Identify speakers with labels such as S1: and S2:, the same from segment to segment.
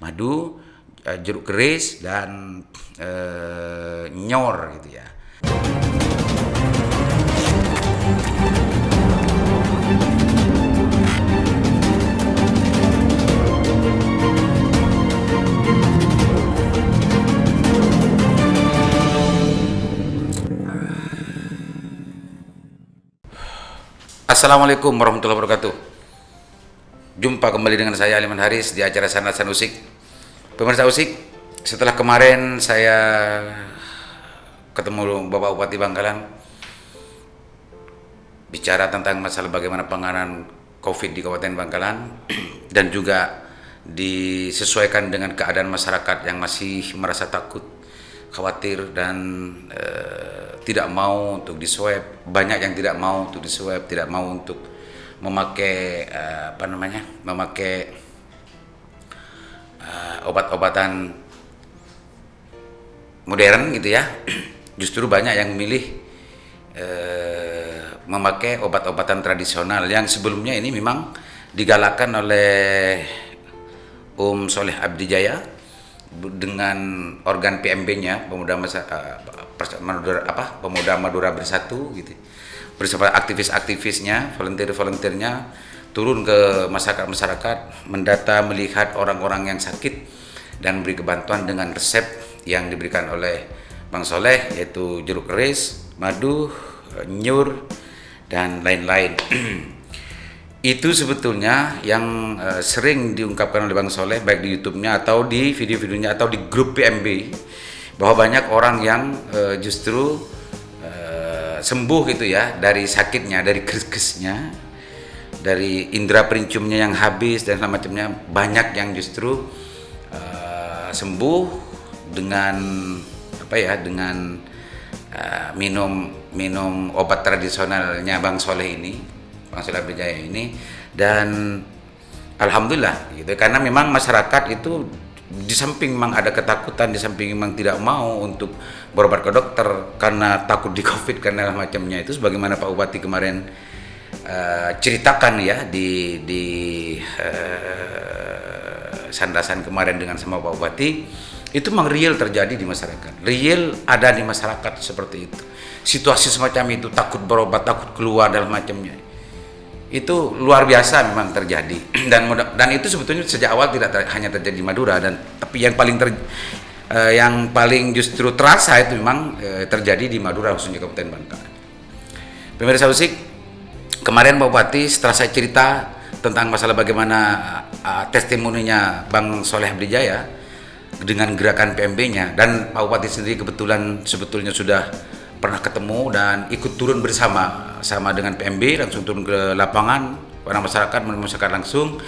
S1: madu, jeruk keris dan nyor gitu ya. Assalamualaikum warahmatullahi wabarakatuh. Jumpa kembali dengan saya Aliman Haris di acara Sandasan Usik. Pemirsa Usik, setelah kemarin saya ketemu Bapak Bupati Bangkalan bicara tentang masalah bagaimana penanganan COVID di Kabupaten Bangkalan dan juga disesuaikan dengan keadaan masyarakat yang masih merasa takut, khawatir dan tidak mau untuk diswab. Banyak yang tidak mau untuk diswab, tidak mau untuk memakai obat-obatan modern gitu ya. Justru banyak yang memilih memakai obat-obatan tradisional yang sebelumnya ini memang digalakkan oleh Soleh Abdijaya dengan organ PMB-nya, Pemuda Madura Bersatu gitu. Bersama aktivis-aktivisnya, volunteer-volunteernya turun ke masyarakat, mendata, melihat orang-orang yang sakit dan beri bantuan dengan resep yang diberikan oleh Bang Soleh, yaitu jeruk keris, madu, nyur dan lain-lain. Itu sebetulnya yang sering diungkapkan oleh Bang Soleh baik di YouTube-nya atau di video-videonya atau di grup PMB, bahwa banyak orang yang justru sembuh gitu ya dari sakitnya, dari keris-kerisnya, dari indera perinciumnya yang habis dan semacamnya. Banyak yang justru sembuh dengan minum obat tradisionalnya Bang Soleh ini, Bang Soleh Abdijaya ini. Dan alhamdulillah gitu, karena memang masyarakat itu di samping memang ada ketakutan, di samping memang tidak mau untuk berobat ke dokter karena takut di COVID karena macamnya itu, sebagaimana Pak Bupati kemarin ceritakan ya di sandasan kemarin dengan sama Pak Bupati. Itu memang real terjadi di masyarakat, real ada di masyarakat seperti itu. Situasi semacam itu, takut berobat, takut keluar dan macamnya, itu luar biasa memang terjadi. Dan itu sebetulnya sejak awal tidak hanya terjadi di Madura, tapi yang paling justru terasa itu memang terjadi di Madura, khususnya Kabupaten Bangkalan. Pemirsa Usik, kemarin Pak Bupati setelah saya cerita tentang masalah bagaimana testimoninya Bang Soleh Abdijaya dengan gerakan PMB-nya, dan Pak Bupati sendiri kebetulan sebetulnya sudah pernah ketemu dan ikut turun bersama dengan PMB, langsung turun ke lapangan pada masyarakat, menemui masyarakat langsung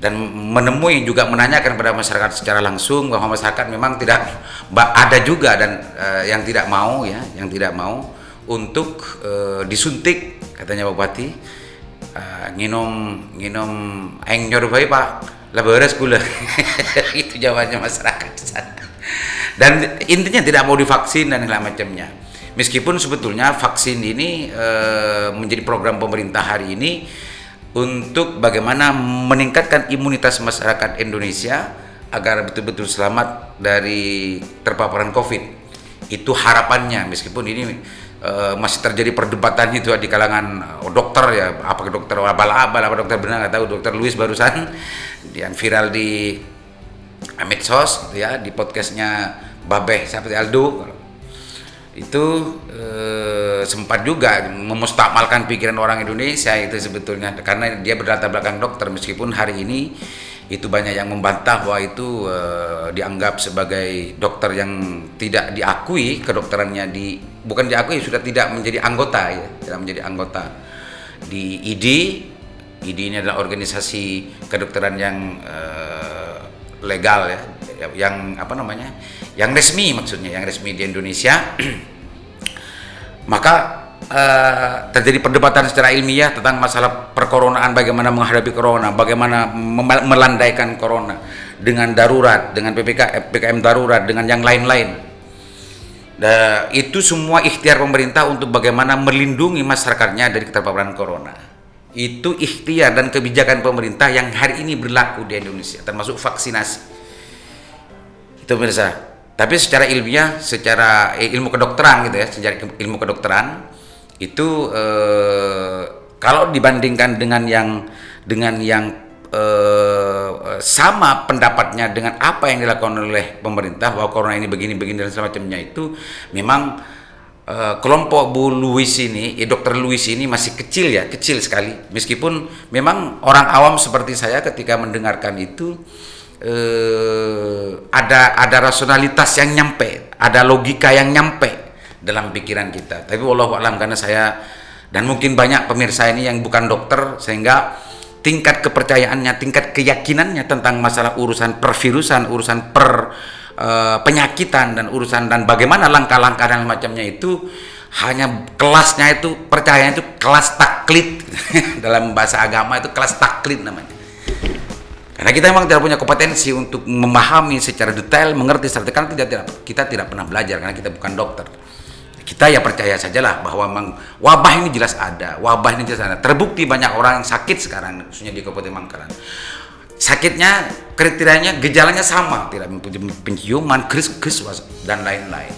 S1: dan menemui juga menanyakan pada masyarakat secara langsung bahwa masyarakat memang tidak ada juga dan yang tidak mau untuk disuntik, katanya Pak Bupati. Nginum aing nyor bae Pak, lah beres gula. Itu jawabannya masyarakat di sana. Dan intinya tidak mau divaksin dan segala macamnya. Meskipun sebetulnya vaksin ini menjadi program pemerintah hari ini untuk bagaimana meningkatkan imunitas masyarakat Indonesia agar betul-betul selamat dari terpaparan COVID. Itu harapannya, meskipun ini masih terjadi perdebatan itu di kalangan dokter ya, apakah dokter abal-abal, apa dokter benar, nggak tahu. Dokter Luis barusan yang viral di medsos ya, di podcastnya Babeh seperti Aldo, itu sempat juga memustakmalkan pikiran orang Indonesia itu sebetulnya, karena dia berlatar belakang dokter. Meskipun hari ini itu banyak yang membantah bahwa itu dianggap sebagai dokter yang tidak diakui kedokterannya, bukan diakui, sudah tidak menjadi anggota ya, tidak menjadi anggota di ID. ID ini adalah organisasi kedokteran yang legal ya, yang yang resmi, maksudnya yang resmi di Indonesia. Maka terjadi perdebatan secara ilmiah tentang masalah perkoronaan, bagaimana menghadapi corona, bagaimana melandaikan corona dengan darurat, dengan PPKM darurat, dengan yang lain-lain. Itu semua ikhtiar pemerintah untuk bagaimana melindungi masyarakatnya dari keterpaparan corona. Itu ikhtiar dan kebijakan pemerintah yang hari ini berlaku di Indonesia, termasuk vaksinasi. Itu pemirsa. Tapi secara ilmiah, secara ilmu kedokteran gitu ya, secara ilmu kedokteran itu kalau dibandingkan dengan yang sama pendapatnya dengan apa yang dilakukan oleh pemerintah bahwa corona ini begini-begini dan semacamnya, itu memang kelompok Bu Louis ini, Dokter Louis ini masih kecil ya, kecil sekali. Meskipun memang orang awam seperti saya ketika mendengarkan itu ada rasionalitas yang nyampe, ada logika yang nyampe dalam pikiran kita. Tapi wallahu a'lam, karena saya dan mungkin banyak pemirsa ini yang bukan dokter, sehingga tingkat kepercayaannya, tingkat keyakinannya tentang masalah urusan pervirusan, urusan penyakitan dan urusan dan bagaimana langkah-langkah dan macamnya itu hanya kelasnya itu, percayanya itu kelas taklid. Dalam bahasa agama itu kelas taklid namanya. Karena kita memang tidak punya kompetensi untuk memahami secara detail, mengerti secara karena kita tidak pernah belajar karena kita bukan dokter. Kita ya percaya sajalah bahwa memang wabah ini jelas ada, wabah ini jelas ada. Terbukti banyak orang yang sakit sekarang, khususnya di Kabupaten Bangkalan. Sakitnya, kriterianya, gejalanya sama, tidak mempunyai penciuman, keris dan lain-lain.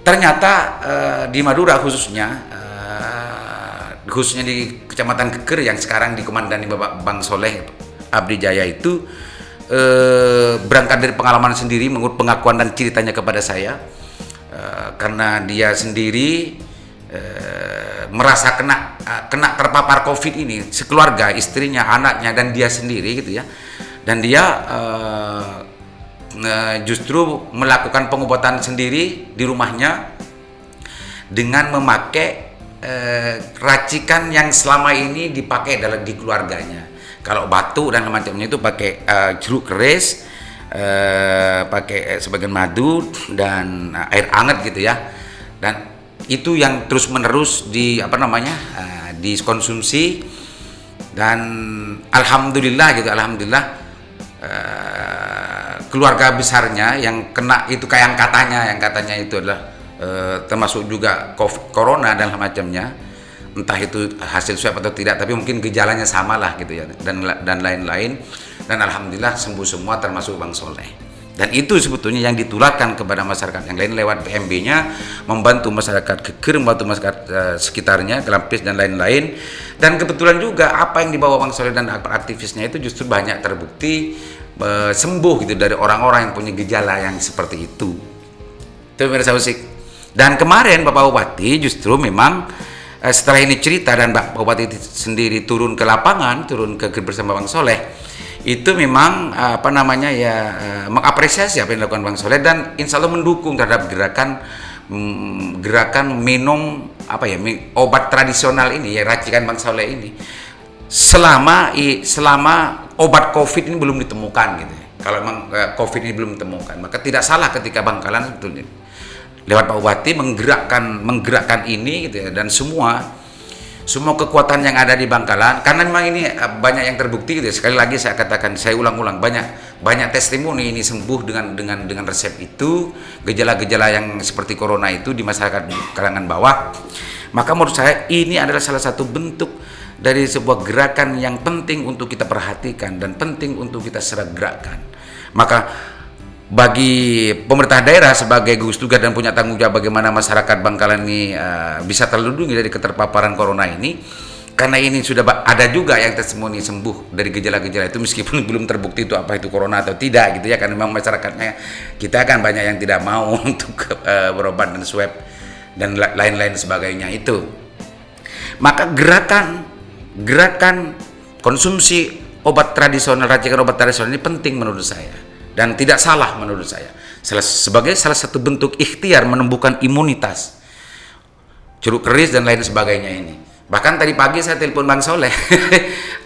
S1: Ternyata di Madura khususnya di Kecamatan Keker yang sekarang dikomandani Bapak Bang Soleh Abdi Jaya itu berangkat dari pengalaman sendiri, menurut pengakuan dan ceritanya kepada saya. Karena dia sendiri merasa kena terpapar COVID ini, sekeluarga, istrinya, anaknya, dan dia sendiri gitu ya. Dan dia justru melakukan pengobatan sendiri di rumahnya dengan memakai racikan yang selama ini dipakai di keluarganya. Kalau batuk dan macamnya itu pakai jeruk keris, pakai sebagian madu dan air hangat gitu ya, dan itu yang terus menerus dikonsumsi, dan alhamdulillah keluarga besarnya yang kena itu kayak yang katanya itu adalah termasuk juga corona dan macamnya, entah itu hasil swab atau tidak, tapi mungkin gejalanya sama lah gitu ya, dan lain-lain. Dan alhamdulillah sembuh semua termasuk Bang Soleh. Dan itu sebetulnya yang ditularkan kepada masyarakat yang lain lewat PMB-nya, membantu masyarakat Keker, membantu masyarakat sekitarnya, Kelampis dan lain-lain. Dan kebetulan juga apa yang dibawa Bang Soleh dan aktivisnya itu justru banyak terbukti sembuh gitu dari orang-orang yang punya gejala yang seperti itu. Itu pemirsa musik. Dan kemarin Bapak Bupati justru memang setelah ini cerita dan Pak Bupati sendiri turun ke lapangan, turun ke bersama Bang Soleh, itu memang mengapresiasi apa yang dilakukan Bang Soleh, dan insya Allah mendukung terhadap gerakan minum obat tradisional ini ya, racikan Bang Soleh ini selama obat COVID ini belum ditemukan gitu ya. Kalau memang COVID ini belum ditemukan, maka tidak salah ketika Bangkalan sebetulnya lewat Pak Bupati menggerakkan ini gitu ya, dan semua kekuatan yang ada di Bangkalan, karena memang ini banyak yang terbukti gitu ya. Sekali lagi saya katakan, saya ulang-ulang, banyak testimoni ini sembuh dengan resep itu, gejala-gejala yang seperti corona itu di masyarakat kalangan bawah. Maka menurut saya ini adalah salah satu bentuk dari sebuah gerakan yang penting untuk kita perhatikan dan penting untuk kita gerakkan. Maka bagi pemerintah daerah sebagai gugus tugas dan punya tanggung jawab bagaimana masyarakat Bangkalan ini bisa terlindungi dari keterpaparan corona ini, karena ini sudah ada juga yang testimoni sembuh dari gejala-gejala itu, meskipun belum terbukti itu apa itu corona atau tidak gitu ya, karena memang masyarakatnya kita kan banyak yang tidak mau untuk berobat dan swab dan lain-lain sebagainya itu. Maka gerakan konsumsi obat tradisional, racikan obat tradisional ini penting menurut saya. Dan tidak salah menurut saya, sebagai salah satu bentuk ikhtiar menumbuhkan imunitas, jeruk keris dan lain sebagainya ini. Bahkan tadi pagi saya telepon Bang Soleh,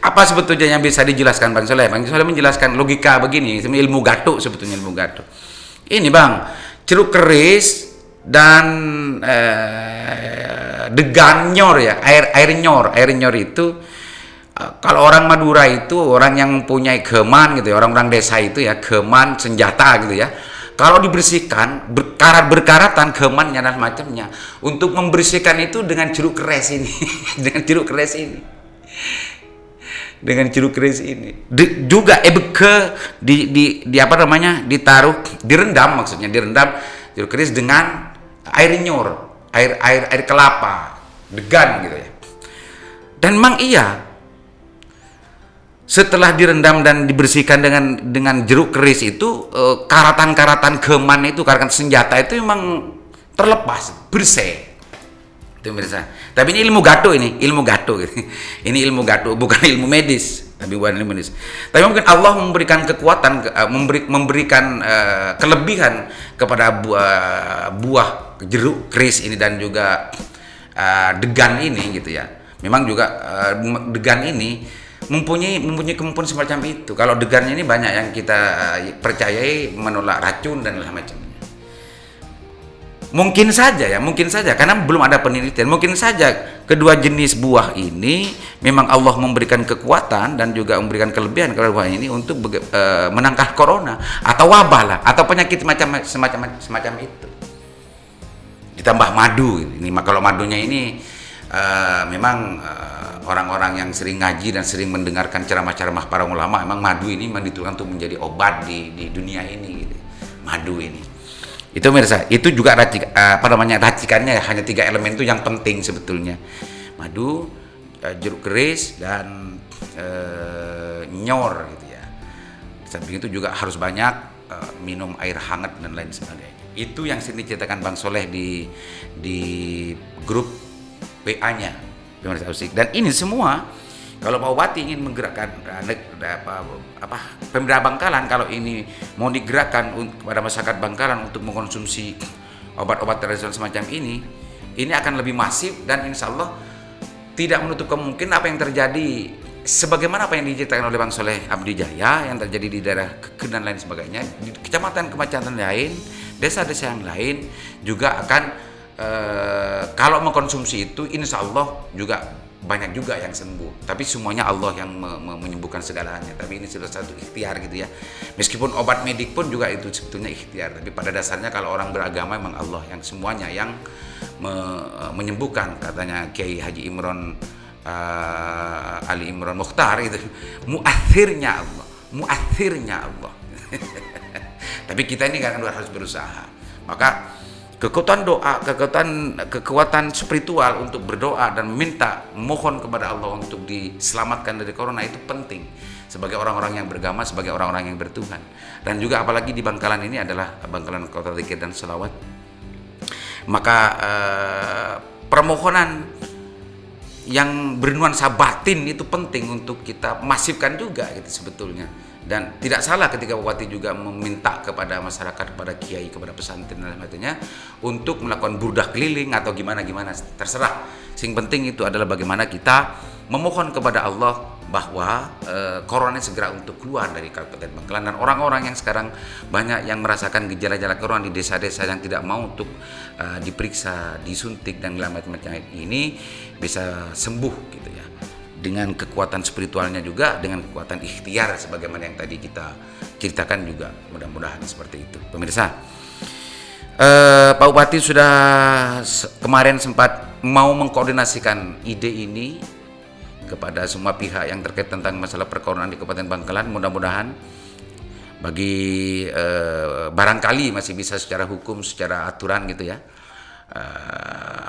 S1: apa sebetulnya yang bisa dijelaskan Bang Soleh? Bang Soleh menjelaskan logika begini, ilmu gatuk sebetulnya, ilmu gatuk. Ini Bang, jeruk keris dan deganyor ya, air nyor itu. Kalau orang Madura itu orang yang mempunyai geman gitu ya, orang-orang desa itu ya, geman senjata gitu ya. Kalau dibersihkan, berkaratan gemannya dan macamnya, untuk membersihkan itu dengan jeruk keres ini, dengan jeruk keres ini. dengan jeruk keris ini. Juga di apa namanya, ditaruh, direndam, maksudnya direndam jeruk keris dengan air nyor, air kelapa, degan gitu ya. Dan memang iya, setelah direndam dan dibersihkan dengan jeruk keris itu, karatan-karatan geman itu, karatan senjata itu memang terlepas, bersih. Itu mirsa. Tapi ini ilmu gato gitu. Ini ilmu gato, bukan ilmu medis, tapi bukan ilmu medis. Tapi mungkin Allah memberikan kekuatan, memberikan kelebihan kepada buah jeruk keris ini dan juga degan ini gitu ya. Memang juga degan ini mempunyai kemampuan semacam itu. Kalau degannya ini banyak yang kita percayai menolak racun dan lain macamnya. Mungkin saja karena belum ada penelitian. Mungkin saja kedua jenis buah ini memang Allah memberikan kekuatan dan juga memberikan kelebihan kepada buah ini untuk menangkal corona atau wabah lah, atau penyakit semacam itu. Ditambah madu ini. Kalau madunya ini memang orang-orang yang sering ngaji dan sering mendengarkan ceramah-ceramah para ulama, memang madu ini memang dituliskan untuk menjadi obat di dunia ini gitu. Madu ini. Itu mirsa, itu juga racikannya hanya 3 elemen itu yang penting sebetulnya. Madu, jeruk keris, dan nyor gitu ya. Samping itu juga harus banyak minum air hangat dan lain sebagainya. Itu yang sini diceritakan Bang Soleh di grup WA-nya. Dan ini semua, kalau Pak Bupati ingin menggerakkan Pemda Bangkalan, kalau ini mau digerakkan kepada masyarakat Bangkalan untuk mengkonsumsi obat-obat tradisional semacam ini akan lebih masif, dan insya Allah tidak menutup kemungkinan apa yang terjadi sebagaimana apa yang diceritakan oleh Bang Soleh Abdi Jaya yang terjadi di daerah Keken dan lain sebagainya, di kecamatan-kecamatan lain, desa-desa yang lain juga akan kalau mengkonsumsi itu insya Allah juga banyak juga yang sembuh. Tapi semuanya Allah yang menyembuhkan segalanya. Tapi ini sudah satu ikhtiar gitu ya. Meskipun obat medik pun juga itu sebetulnya ikhtiar. Tapi pada dasarnya kalau orang beragama memang Allah yang semuanya yang menyembuhkan. Katanya Kiai Haji Imron Ali Imron Mukhtar itu, muathirnya Allah. Tapi kita ini kan harus berusaha. Maka kekuatan doa, kekuatan spiritual untuk berdoa dan mohon kepada Allah untuk diselamatkan dari corona itu penting sebagai orang-orang yang beragama, sebagai orang-orang yang bertuhan. Dan juga apalagi di Bangkalan ini adalah Bangkalan kota zikir dan selawat. Maka permohonan yang bernuansa batin itu penting untuk kita masifkan juga gitu sebetulnya. Dan tidak salah ketika Bupati juga meminta kepada masyarakat, kepada kiai, kepada pesantren dan lain-lainnya untuk melakukan burdah keliling atau gimana terserah. Yang penting itu adalah bagaimana kita memohon kepada Allah bahwa corona segera untuk keluar dari Kabupaten Bangkalan, dan orang-orang yang sekarang banyak yang merasakan gejala-gejala corona di desa-desa yang tidak mau untuk diperiksa, disuntik dan macam-macam ini bisa sembuh gitu ya. Dengan kekuatan spiritualnya juga, dengan kekuatan ikhtiar sebagaimana yang tadi kita ceritakan juga, mudah-mudahan seperti itu. Pemirsa, Pak Bupati sudah kemarin sempat mau mengkoordinasikan ide ini kepada semua pihak yang terkait tentang masalah perkoronaan di Kabupaten Bangkalan. Mudah-mudahan bagi barangkali masih bisa secara hukum, secara aturan gitu ya,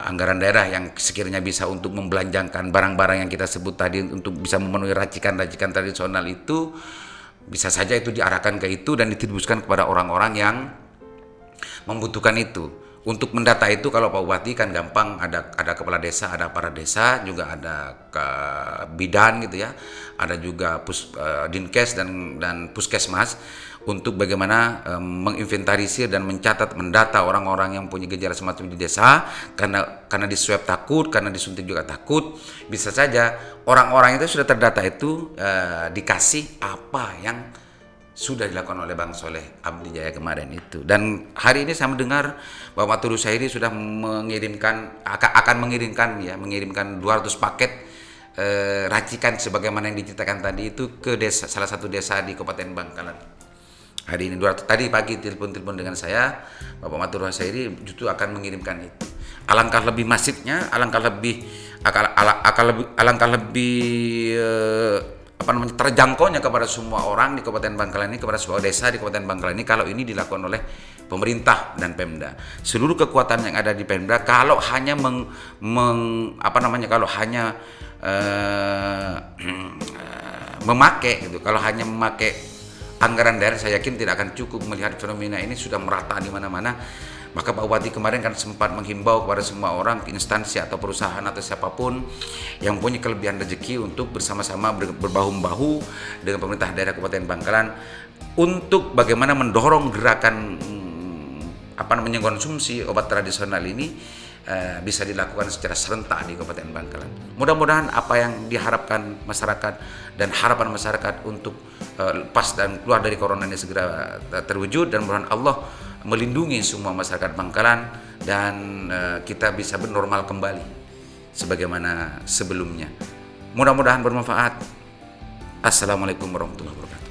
S1: anggaran daerah yang sekiranya bisa untuk membelanjakan barang-barang yang kita sebut tadi untuk bisa memenuhi racikan-racikan tradisional itu, bisa saja itu diarahkan ke itu dan didistribusikan kepada orang-orang yang membutuhkan itu. Untuk mendata itu kalau Pak Bupati kan gampang, ada kepala desa, ada para desa, juga ada bidan gitu ya, ada juga dinkes dan puskesmas untuk bagaimana menginventarisir dan mencatat, mendata orang-orang yang punya gejala semacam di desa, karena di swab takut, karena disuntik juga takut. Bisa saja orang-orang itu sudah terdata itu dikasih apa yang sudah dilakukan oleh Bang Soleh Abdi Jaya kemarin itu. Dan hari ini saya mendengar bahwa Matur Sairi sudah akan mengirimkan 200 paket racikan sebagaimana yang diceritakan tadi itu ke desa, salah satu desa di Kabupaten Bangkalan. Hari ini 200, tadi pagi telepon dengan saya, Bapak Matur Sairi justru akan mengirimkan itu. Alangkah lebih masifnya, alangkah lebih terjangkaunya kepada semua orang di Kabupaten Bangkalan ini, kepada sebuah desa di Kabupaten Bangkalan ini kalau ini dilakukan oleh pemerintah dan Pemda. Seluruh kekuatan yang ada di Pemda kalau hanya kalau hanya memakai gitu, kalau hanya memakai anggaran daerah, saya yakin tidak akan cukup melihat fenomena ini sudah merata di mana-mana. Maka Pak Bupati kemarin kan sempat menghimbau kepada semua orang, instansi atau perusahaan atau siapapun yang punya kelebihan rezeki untuk bersama-sama berbahu-bahu dengan pemerintah daerah Kabupaten Bangkalan untuk bagaimana mendorong gerakan konsumsi obat tradisional ini bisa dilakukan secara serentak di Kabupaten Bangkalan. Mudah-mudahan apa yang diharapkan masyarakat dan harapan masyarakat untuk lepas dan keluar dari corona ini segera terwujud, dan mudah-mudahan Allah melindungi semua masyarakat Bangkalan dan kita bisa bernormal kembali sebagaimana sebelumnya. Mudah-mudahan bermanfaat. Assalamualaikum warahmatullahi wabarakatuh.